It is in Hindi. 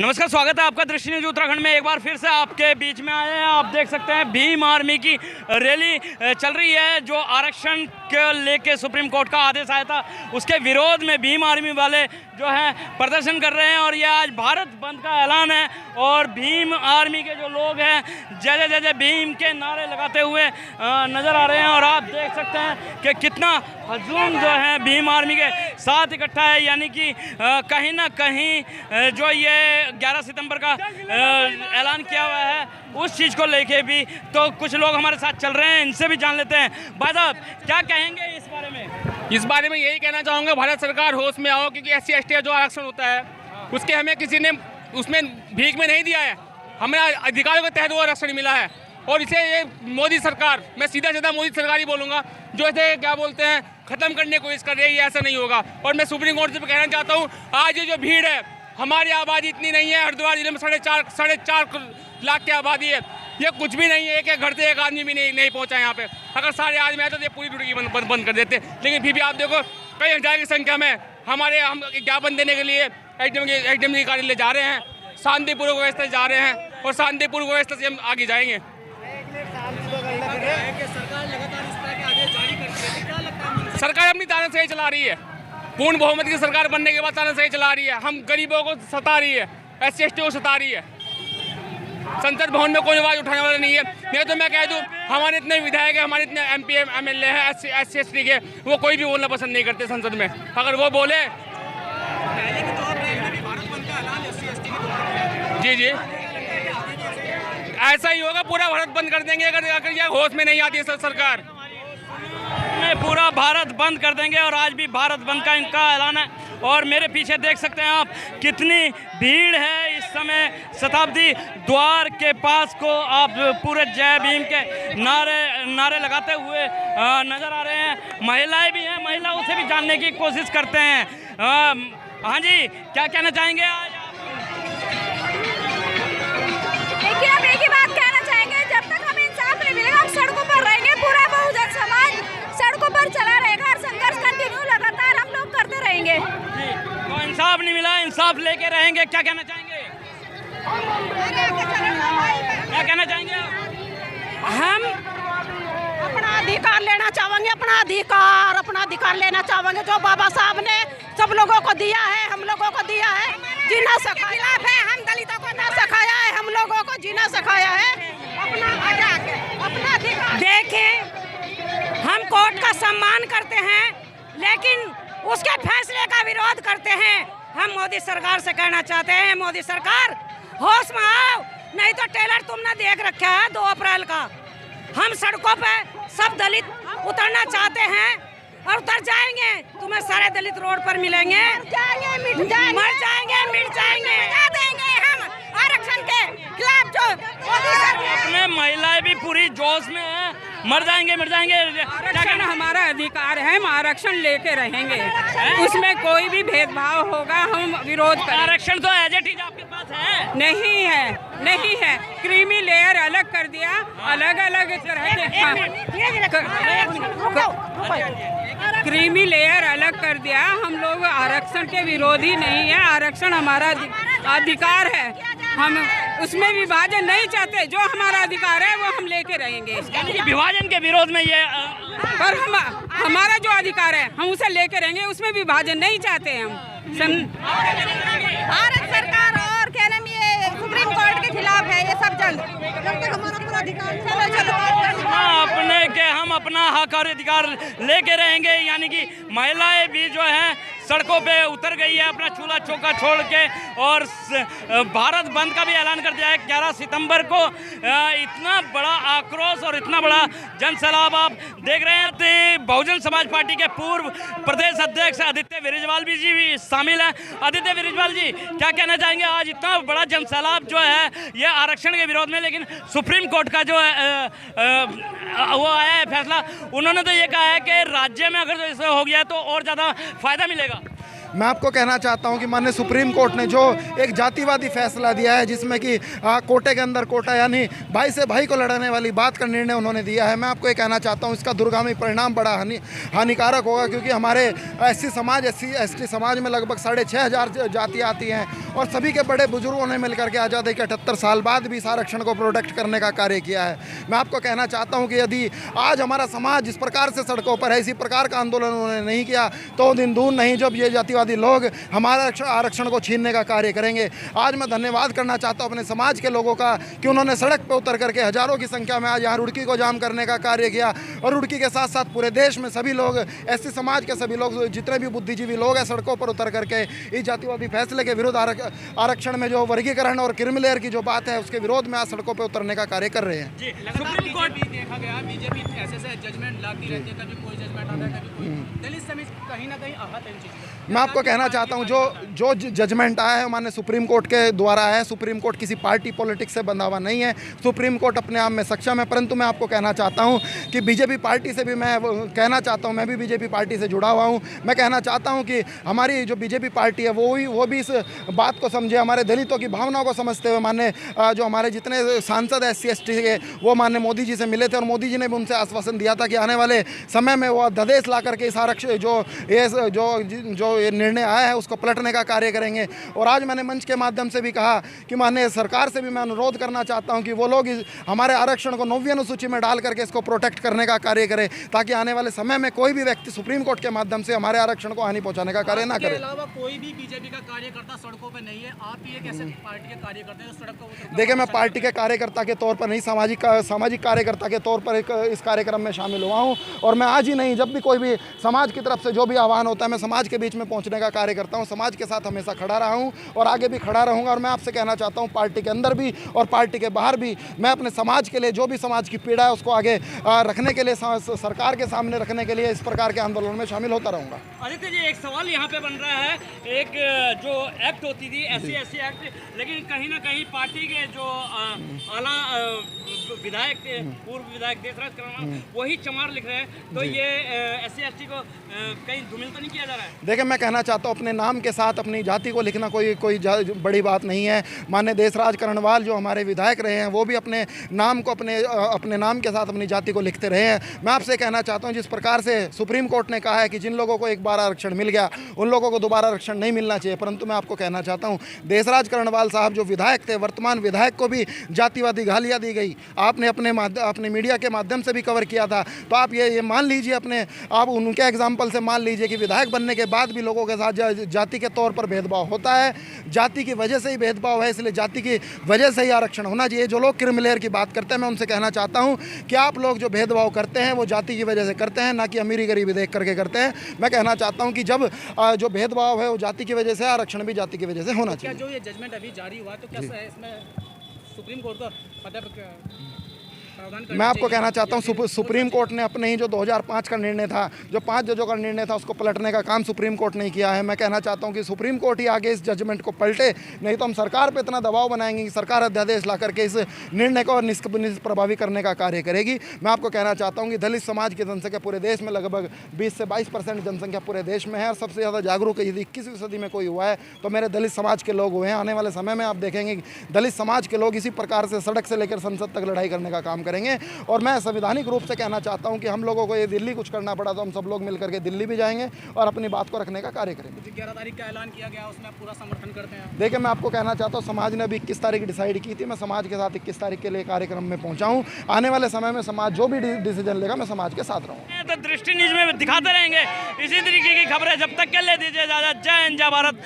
नमस्कार, स्वागत है आपका दृष्टि न्यूज उत्तराखंड में। एक बार फिर से आपके बीच में आए हैं। आप देख सकते हैं भीम आर्मी की रैली चल रही है, जो आरक्षण के लेके सुप्रीम कोर्ट का आदेश आया था उसके विरोध में भीम आर्मी वाले जो हैं प्रदर्शन कर रहे हैं। और ये आज भारत बंद का ऐलान है और भीम आर्मी के जो लोग हैं जय जय जय जय भीम के नारे लगाते हुए नज़र आ रहे हैं। और आप देख सकते हैं कि कितना हजूम जो है भीम आर्मी के साथ इकट्ठा है, यानी कि कहीं ना कहीं जो ये 11 सितंबर का ऐलान किया हुआ है उस चीज़ को लेके भी तो कुछ लोग हमारे साथ चल रहे हैं, इनसे भी जान लेते हैं। भाई साहब, क्या कहेंगे इस बारे में? इस बारे में यही कहना चाहूँगा, भारत सरकार होश में आओ, क्योंकि SC ST का जो आरक्षण होता है उसके हमें किसी ने उसमें भीख में नहीं दिया है, हमें अधिकारियों के तहत वो आरक्षण मिला है। और इसे ये मोदी सरकार, मैं सीधा सीधा मोदी सरकार ही बोलूँगा, जो ऐसे क्या बोलते हैं ख़त्म करने की कोशिश कर रही है, ऐसा नहीं होगा। और मैं सुप्रीम कोर्ट से कहना चाहता हूँ, आज ये जो भीड़ है, हमारी आबादी इतनी नहीं है, हरिद्वार जिले में साढ़े चार लाख की आबादी है, ये कुछ भी नहीं है। एक घर से एक आदमी भी नहीं पहुंचा यहाँ पे। अगर सारे आदमी आए तो ये पूरी ड्यूटी बंद कर देते। लेकिन फिर भी आप देखो कई हजार की संख्या में हम ज्ञापन देने के लिए एकदम के कार्यालय जा रहे हैं, शांतिपूर्वक व्यवस्था जा रहे हैं और शांतिपूर्वक व्यवस्था से हम आगे जाएंगे। सरकार अपनी तानाशाही चला रही है, पूर्ण बहुमत की सरकार बनने के बाद तानाशाही चला रही है। हम गरीबों को सता रही है, SC ST को सता रही है। संसद भवन में कोई आवाज उठाने वाला नहीं है। नहीं तो मैं कह दूं, हमारे इतने विधायक हैं, हमारे इतने MP MLA हैं SC ST के, वो कोई भी बोलना पसंद नहीं करते संसद में। अगर वो बोले जी ऐसा ही होगा, पूरा भारत बंद कर देंगे अगर ये होश में नहीं आती है सरकार। पूरा भारत बंद कर देंगे और आज भी भारत बंद का इनका ऐलान है। और मेरे पीछे देख सकते हैं आप कितनी भीड़ है इस समय शताब्दी द्वार के पास को आप पूरे जय भीम के नारे लगाते हुए नज़र आ रहे हैं। महिलाएं भी हैं, महिलाओं से भी जानने की कोशिश करते हैं। हाँ जी, क्या कहना चाहेंगे आज? देखिए, हम एक ही बात कहना चाहेंगे, जब तक हमें इंसाफ नहीं मिलेगा हम सड़कों पर रहेंगे। पूरा बहुजन समाज सड़कों पर चला रहेगा और संघर्ष कंटिन्यू लगातार हम लोग करते रहेंगे। जी, तो इंसाफ नहीं मिला, इंसाफ लेके रहेंगे। क्या कहना चाहेंगे? क्या कहना चाहेंगे? हम अपना अधिकार लेना चाहेंगे, अपना अधिकार लेना चाहेंगे जो बाबा साहब ने सब लोगों को दिया है, हम लोगों को दिया है, जीना सिखाया है। हम दलितों को ना सिखाया है, हम लोगों को जीना सिखाया है। अपना अधिकार देखें, हम कोर्ट का सम्मान करते हैं लेकिन उसके फैसले का विरोध करते हैं। हम मोदी सरकार से कहना चाहते हैं, मोदी सरकार होश में आओ, नहीं तो ट्रेलर तुमने देख रखा है 2 अप्रैल का। हम सड़कों पे सब दलित उतरना चाहते हैं और उतर जाएंगे, तुम्हें सारे दलित रोड पर मिलेंगे, मर जाएंगे, मिट जाएंगे। हम आरक्षण के खिलाफ जो अपने महिलाएं भी पूरी जोश में हैं, मर जाएंगे मिट जाएंगे। आरक्षण हमारा अधिकार है, हम आरक्षण लेके रहेंगे, उसमें कोई भी भेदभाव होगा हम विरोध करेंगे। आरक्षण तो एज इट इज आपके पास है? नहीं है। क्रीमी लेयर अलग कर दिया, अलग अलग तरह क्रीमी लेयर अलग कर दिया। हम लोग आरक्षण के विरोधी नहीं है, आरक्षण हमारा अधिकार है, हम उसमें विभाजन नहीं चाहते। जो हमारा अधिकार है वो हम लेके रहेंगे। विभाजन के विरोध में ये पर हमारा जो अधिकार है हम उसे लेके रहेंगे, उसमें विभाजन नहीं चाहते हम। भारत सरकार और क्या नाम ये सुप्रीम कोर्ट के खिलाफ है ये सब जब तक हमारा पूरा अधिकार हम अपना हक और अधिकार लेके रहेंगे। यानी कि महिलाएं भी जो हैं सड़कों पे उतर गई है अपना चूल्हा चौका छोड़ के, और भारत बंद का भी ऐलान कर दिया है 11 सितंबर को। इतना बड़ा आक्रोश और इतना बड़ा जन सैलाब आप देख रहे हैं। बहुजन समाज पार्टी के पूर्व प्रदेश अध्यक्ष आदित्य विरजवाल जी भी शामिल हैं। आदित्य विरजवाल जी, क्या कहना चाहेंगे? आज इतना बड़ा जन सैलाब जो है ये आरक्षण के विरोध में, लेकिन सुप्रीम कोर्ट का जो है वो आया है फैसला, उन्होंने तो ये कहा है कि राज्य में अगर ऐसा हो गया तो और ज़्यादा फायदा मिलेगा। मैं आपको कहना चाहता हूं कि माननीय सुप्रीम कोर्ट ने जो एक जातिवादी फैसला दिया है, जिसमें कि कोटे के अंदर कोटा यानी भाई से भाई को लड़ाने वाली बात का निर्णय उन्होंने दिया है, मैं आपको ये कहना चाहता हूं इसका दूरगामी परिणाम बड़ा हानिकारक होगा, क्योंकि हमारे एससी समाज एसटी समाज में लगभग 6,500 जातियाँ आती हैं और सभी के बड़े बुजुर्गों ने मिलकर के आज़ादी के 78 साल बाद भी इस आरक्षण को प्रोटेक्ट करने का कार्य किया है। मैं आपको कहना चाहता हूं कि यदि आज हमारा समाज जिस प्रकार से सड़कों पर है, इसी प्रकार का आंदोलन उन्होंने नहीं किया तो दिन दूर नहीं जब ये जातिवादी लोग हमारा आरक्षण को छीनने का कार्य करेंगे। आज मैं धन्यवाद करना चाहता हूं अपने समाज के लोगों का कि उन्होंने सड़क पर उतर करके हजारों की संख्या में आज यहाँ रुड़की को जाम करने का कार्य किया और रुड़की के साथ साथ पूरे देश में सभी लोग एससी समाज के सभी लोग जितने भी बुद्धिजीवी लोग हैं सड़कों पर उतर करके इस जातिवादी फैसले के विरुद्ध आरक्षण में जो वर्गीकरण और क्रीमी लेयर की जो बात है उसके विरोध में आज सड़कों पर उतरने का कार्य कर रहे हैं। जी, सुप्रीम कोर्ट भी देखा गया, बीजेपी ऐसे जजमेंट लाती रहती है, कभी कोई जजमेंट आता है, कभी कोई दलित समिति कहीं ना कहीं आहत है इन चीज़ों से। मैं आपको कहना चाहता हूं जो जजमेंट आया है माननीय सुप्रीम कोर्ट के द्वारा है, सुप्रीम कोर्ट किसी पार्टी पॉलिटिक्स से बंधा हुआ नहीं है, सुप्रीम कोर्ट अपने आप में सक्षम है। परंतु मैं आपको कहना चाहता हूं कि बीजेपी पार्टी से भी मैं कहना चाहता हूं, मैं भी बीजेपी पार्टी से जुड़ा हुआ हूं, मैं कहना चाहता हूं कि हमारी जो बीजेपी पार्टी है वो भी इस बात को समझे, हमारे दलितों की भावनाओं को समझते हुए माननीय जो हमारे जितने सांसद एससी एसटी के वो माननीय मोदी जी से मिले थे और मोदी जी ने भी उनसे आश्वासन दिया था कि आने वाले समय में वो अध्यादेश ला करके इस आरक्षण जो ये निर्णय आया है उसको पलटने का कार्य करेंगे। और आज मैंने मंच के माध्यम से भी कहा कि माननीय सरकार से भी मैं अनुरोध करना चाहता हूं कि वो लोग हमारे आरक्षण को 9वीं अनुसूची में डाल करके इसको प्रोटेक्ट करने का कार्य करें, ताकि आने वाले समय में कोई भी व्यक्ति सुप्रीम कोर्ट के माध्यम से हमारे आरक्षण को हानि पहुंचाने का कार्य ना करे। अलावा कोई भी बीजेपी का कार्यकर्ता सड़कों पर नहीं है, आप ही एक ऐसे पार्टी के कार्यकर्ता हैं जो सड़क पर। देखिए, मैं पार्टी के कार्यकर्ता के तौर पर नहीं, सामाजिक कार्यकर्ता के तौर पर इस कार्यक्रम में शामिल हुआ हूं और मैं आज ही नहीं, जब भी कोई भी समाज की तरफ से जो भी आह्वान होता है मैं समाज के बीच में पहुंचने का कार्य करता हूं, समाज के साथ हमेशा खड़ा रहा हूं और आगे भी खड़ा रहूंगा। और मैं आपसे कहना चाहता हूं पार्टी के अंदर भी और पार्टी के बाहर भी मैं अपने समाज के लिए जो भी समाज की पीड़ा है उसको आगे रखने के लिए, सरकार के सामने रखने के लिए इस प्रकार के आंदोलन में शामिल होता रहूंगा। आदित्य जी, एक सवाल यहाँ पे बन रहा है, एक जो एक्ट होती थी SC SC एक्ट, लेकिन कहीं ना कहीं पार्टी के जो आला विधायक थे, पूर्व विधायक देशराज करण वही चमार लिख रहे हैं, तो ये SC ST को कहीं धूमिल तो नहीं किया जा रहा है? देखिए, मैं कहना चाहता हूँ अपने नाम के साथ अपनी जाति को लिखना कोई बड़ी बात नहीं है। माननीय देशराज करणवाल जो हमारे विधायक रहे हैं वो भी अपने नाम को अपने नाम के साथ अपनी जाति को लिखते रहे हैं। मैं आपसे कहना चाहता हूँ जिस प्रकार से सुप्रीम कोर्ट ने कहा है कि जिन लोगों को एक बार आरक्षण मिल गया उन लोगों को दोबारा आरक्षण नहीं मिलना चाहिए, परंतु मैं आपको कहना चाहता हूँ देशराज करणवाल साहब जो विधायक थे, वर्तमान विधायक को भी जातिवादी गालियाँ दी गई, आपने अपने मीडिया के माध्यम से भी कवर किया था। तो आप ये मान लीजिए, आप उनके एग्जाम्पल से मान लीजिए कि विधायक बनने के बाद भी लोगों के साथ जाति के तौर पर भेदभाव होता है, जाति की वजह से ही भेदभाव है, इसलिए जाति की वजह से ही आरक्षण होना चाहिए। जो लोग क्रीमी लेयर की बात करते हैं मैं उनसे कहना चाहता हूं कि आप लोग जो भेदभाव करते हैं वो जाति की वजह से करते हैं, ना कि अमीरी गरीबी देख करके करते हैं। मैं कहना चाहता हूं कि जब जो भेदभाव है वो जाति की वजह से, आरक्षण भी जाति की वजह से होना चाहिए। जो ये जजमेंट अभी जारी हुआ तो क्या इसमें सुप्रीम कोर्ट का मैं आपको कहना चाहता हूं सुप्रीम कोर्ट ने अपने ही जो 2005 का निर्णय था, जो 5 जजों का निर्णय था, उसको पलटने का काम सुप्रीम कोर्ट ने किया है। मैं कहना चाहता हूं कि सुप्रीम कोर्ट ही आगे इस जजमेंट को पलटे, नहीं तो हम सरकार पे इतना दबाव बनाएंगे कि सरकार अध्यादेश ला करके इस निर्णय को निष्प्रभावी करने का कार्य करेगी। मैं आपको कहना चाहता हूँ कि दलित समाज की जनसंख्या पूरे देश में लगभग 20 से 22% जनसंख्या पूरे देश में है और सबसे ज़्यादा जागरूक यदि 21वीं सदी में कोई हुआ है तो मेरे दलित समाज के लोग हुए हैं। आने वाले समय में आप देखेंगे कि दलित समाज के लोग इसी प्रकार से सड़क से लेकर संसद तक लड़ाई करने का काम करेंगे। और मैं संवैधानिक रूप से कहना चाहता हूं कि हम लोगों को ये दिल्ली कुछ करना पड़ा तो हम सब लोग मिलकर के दिल्ली भी जाएंगे और अपनी बात को रखने का कार्य करेंगे। 11 तारीख का ऐलान किया गया, उसमें पूरा समर्थन करते हैं। देखिए, मैं आपको कहना चाहता हूं समाज ने अभी 21 तारीख डिसाइड की थी, मैं समाज के साथ 21 तारीख के लिए कार्यक्रम में पहुंचा हूं। आने वाले समय में समाज जो भी डिसीजन लेगा मैं समाज के साथ रहूँगा। तो दृष्टि न्यूज में दिखाते रहेंगे इसी तरीके की खबरें। जब तक के लिए दीजिए इजाजत। जय हिंद, जय भारत।